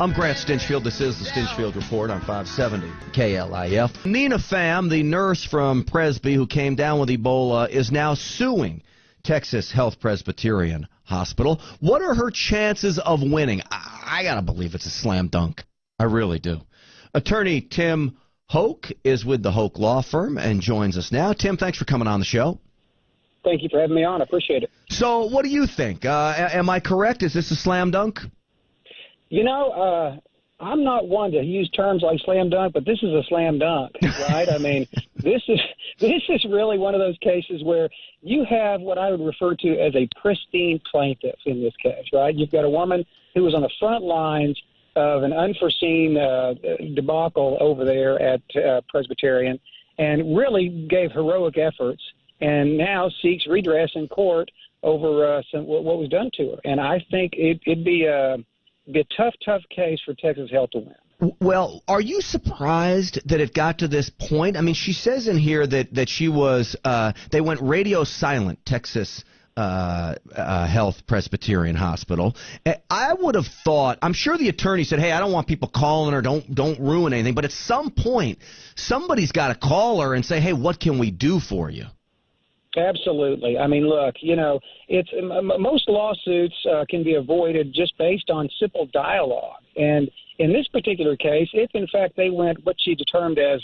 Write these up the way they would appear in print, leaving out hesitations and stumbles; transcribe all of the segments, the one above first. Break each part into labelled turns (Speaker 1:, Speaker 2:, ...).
Speaker 1: I'm Grant Stinchfield. This is the Stinchfield Report on 570 KLIF. Nina Pham, the nurse from Presby who came down with Ebola, is now suing Texas Health Presbyterian Hospital. What are her chances of winning? I got to believe it's a slam dunk. I really do. Attorney Tim Hoch is with the Hoch Law Firm and joins us now. Tim, thanks for coming on the show.
Speaker 2: Thank you for having me on. I appreciate it.
Speaker 1: So what do you think? Am I correct? Is this a slam dunk?
Speaker 2: You know, I'm not one to use terms like slam dunk, but this is a slam dunk, right? I mean, this is really one of those cases where you have what I would refer to as a pristine plaintiff in this case, right? You've got a woman who was on the front lines of an unforeseen debacle over there at Presbyterian and really gave heroic efforts and now seeks redress in court over what was done to her. And I think it'd be a tough case for Texas Health to win.
Speaker 1: Well, are you surprised that it got to this point? I mean, she says in here that she was they went radio silent, Texas Health Presbyterian Hospital. I would have thought, I'm sure the attorney said, hey, I don't want people calling her, don't ruin anything. But at some point, somebody's got to call her and say, hey, what can we do for you?
Speaker 2: Absolutely. I mean, look, you know, it's most lawsuits can be avoided just based on simple dialogue. And in this particular case, if in fact they went what she determined as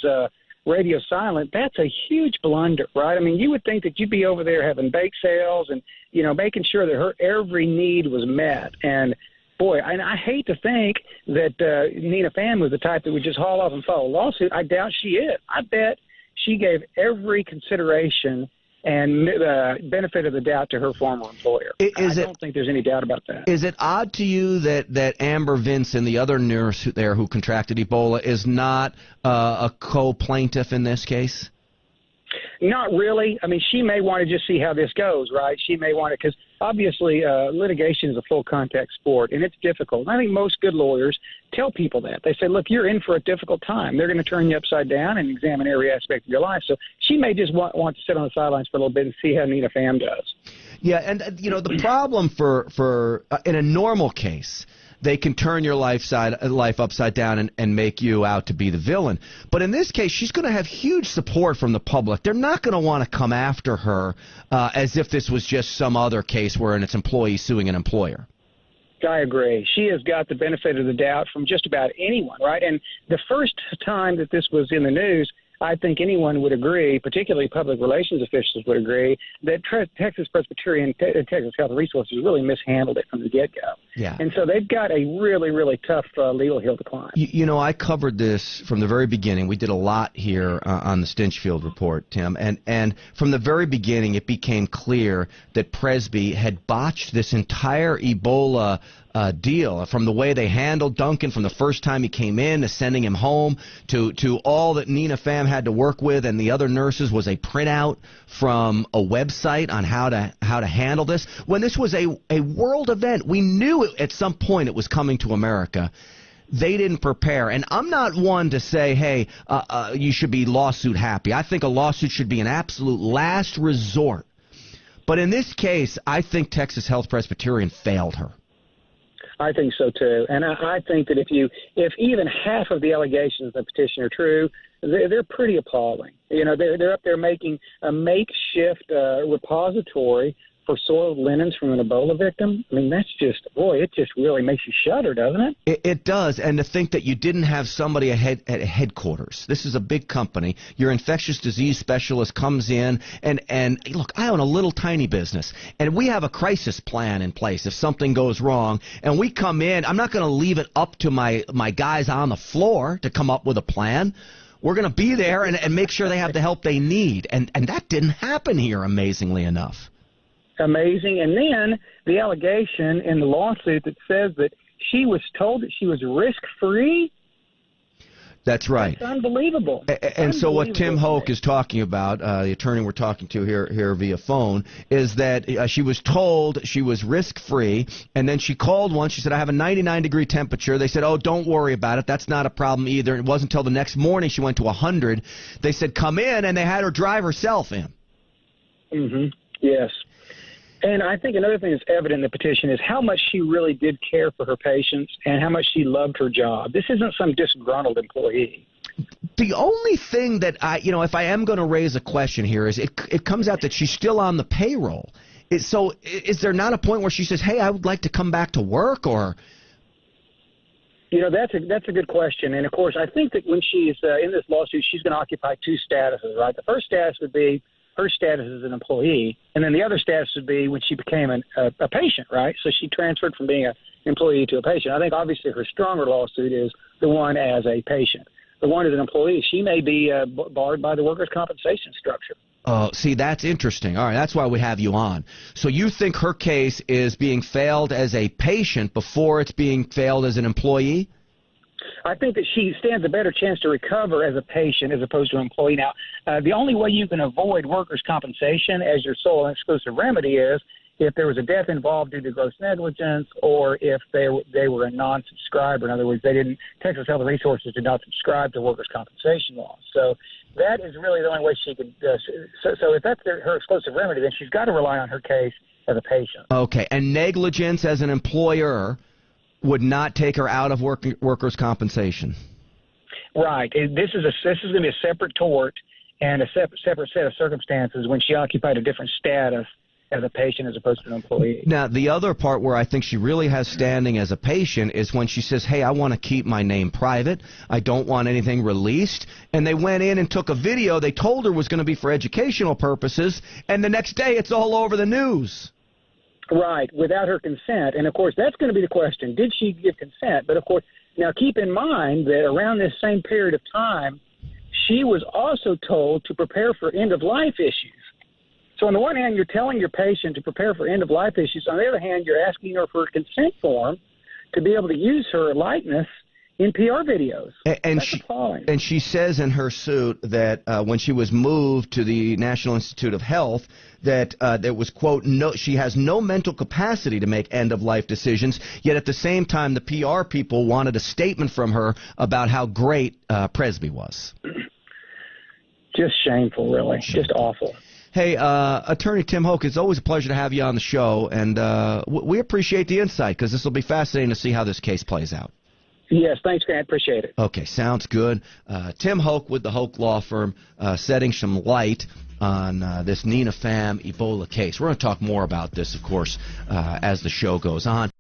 Speaker 2: radio silent, that's a huge blunder, right? I mean, you would think that you'd be over there having bake sales and, you know, making sure that her every need was met. And boy, I hate to think that Nina Pham was the type that would just haul off and file a lawsuit. I doubt she is. I bet she gave every consideration and benefit of the doubt to her former employer. I don't think there's any doubt about that.
Speaker 1: Is it odd to you that Amber Vinson, the other nurse there who contracted Ebola, is not a co-plaintiff in this case?
Speaker 2: Not really. I mean, she may want to just see how this goes, right? She may want to, because obviously litigation is a full contact sport, and it's difficult. And I think most good lawyers tell people that. They say, look, you're in for a difficult time. They're going to turn you upside down and examine every aspect of your life. So she may just want to sit on the sidelines for a little bit and see how Nina Pham does.
Speaker 1: Yeah, and, you know, the problem for in a normal case, they can turn your life upside down and make you out to be the villain. But in this case, she's going to have huge support from the public. They're not going to want to come after her as if this was just some other case where it's employee suing an employer.
Speaker 2: I agree. She has got the benefit of the doubt from just about anyone, right? And the first time that this was in the news, I think anyone would agree, particularly public relations officials would agree, that Texas Presbyterian Texas Health Resources really mishandled it from the get-go.
Speaker 1: Yeah.
Speaker 2: And so they've got a really, really tough legal hill to climb.
Speaker 1: You know, I covered this from the very beginning. We did a lot here on the Stinchfield Report, Tim. And from the very beginning, it became clear that Presby had botched this entire Ebola deal, from the way they handled Duncan from the first time he came in to sending him home to all that Nina Pham had to work with and the other nurses was a printout from a website on how to handle this. When this was a world event, we knew at some point it was coming to America. They didn't prepare. And I'm not one to say, hey, you should be lawsuit happy. I think a lawsuit should be an absolute last resort. But in this case, I think Texas Health Presbyterian failed her.
Speaker 2: I think so too, and I think that if even half of the allegations of the petition are true, they're pretty appalling. You know, they're up there making a makeshift repository for soiled linens from an Ebola victim. I mean, that's just, boy, it just really makes you shudder, doesn't it?
Speaker 1: It does, and to think that you didn't have somebody at headquarters. This is a big company. Your infectious disease specialist comes in, and look, I own a little tiny business, and we have a crisis plan in place if something goes wrong, and we come in. I'm not going to leave it up to my guys on the floor to come up with a plan. We're going to be there and make sure they have the help they need, and that didn't happen here, amazingly enough.
Speaker 2: Amazing. And then the allegation in the lawsuit that says that she was told that she was risk-free.
Speaker 1: That's right.
Speaker 2: That's unbelievable.
Speaker 1: And so what Tim Hoch is talking about, the attorney we're talking to here via phone, is that she was told she was risk-free, and then she called once. She said, I have a 99-degree temperature. They said, oh, don't worry about it. That's not a problem either. It wasn't until the next morning she went to 100. They said, come in, and they had her drive herself in.
Speaker 2: Mm-hmm. Yes. And I think another thing that's evident in the petition is how much she really did care for her patients and how much she loved her job. This isn't some disgruntled employee.
Speaker 1: The only thing that if I am going to raise a question here is it comes out that she's still on the payroll. So is there not a point where she says, hey, I would like to come back to work, or?
Speaker 2: That's a good question. And, of course, I think that when she's in this lawsuit, she's going to occupy two statuses, right? The first status would be her status as an employee, and then the other status would be when she became a patient, right? So she transferred from being an employee to a patient. I think, obviously, her stronger lawsuit is the one as a patient. The one as an employee, she may be barred by the workers' compensation structure.
Speaker 1: Oh, see, that's interesting. All right, that's why we have you on. So you think her case is being failed as a patient before it's being failed as an employee?
Speaker 2: I think that she stands a better chance to recover as a patient as opposed to an employee. Now, the only way you can avoid workers' compensation as your sole and exclusive remedy is if there was a death involved due to gross negligence, or if they were a non-subscriber. In other words, Texas Health Resources did not subscribe to workers' compensation laws. So that is really the only way she could. So if that's her exclusive remedy, then she's got to rely on her case as a patient.
Speaker 1: Okay, and negligence as an employer would not take her out of workers' compensation.
Speaker 2: Right. This is going to be a separate tort and a separate set of circumstances when she occupied a different status as a patient as opposed to an employee.
Speaker 1: Now, the other part where I think she really has standing as a patient is when she says, hey, I want to keep my name private. I don't want anything released. And they went in and took a video they told her was going to be for educational purposes, and the next day it's all over the news.
Speaker 2: Right, without her consent. And, of course, that's going to be the question. Did she give consent? But, of course, now keep in mind that around this same period of time, she was also told to prepare for end-of-life issues. So on the one hand, you're telling your patient to prepare for end-of-life issues. On the other hand, you're asking her for a consent form to be able to use her likeness in PR videos. And
Speaker 1: she says in her suit that when she was moved to the National Institute of Health, that there was, quote, she has no mental capacity to make end-of-life decisions, yet at the same time the PR people wanted a statement from her about how great Presby was.
Speaker 2: Just shameful, really. Just awful.
Speaker 1: Hey, Attorney Tim Hoch, it's always a pleasure to have you on the show, and we appreciate the insight because this will be fascinating to see how this case plays out.
Speaker 2: Yes, thanks, Grant. Appreciate it.
Speaker 1: Okay, sounds good. Tim Hoch with the Hoch Law Firm setting some light on this Nina Pham Ebola case. We're going to talk more about this, of course, as the show goes on.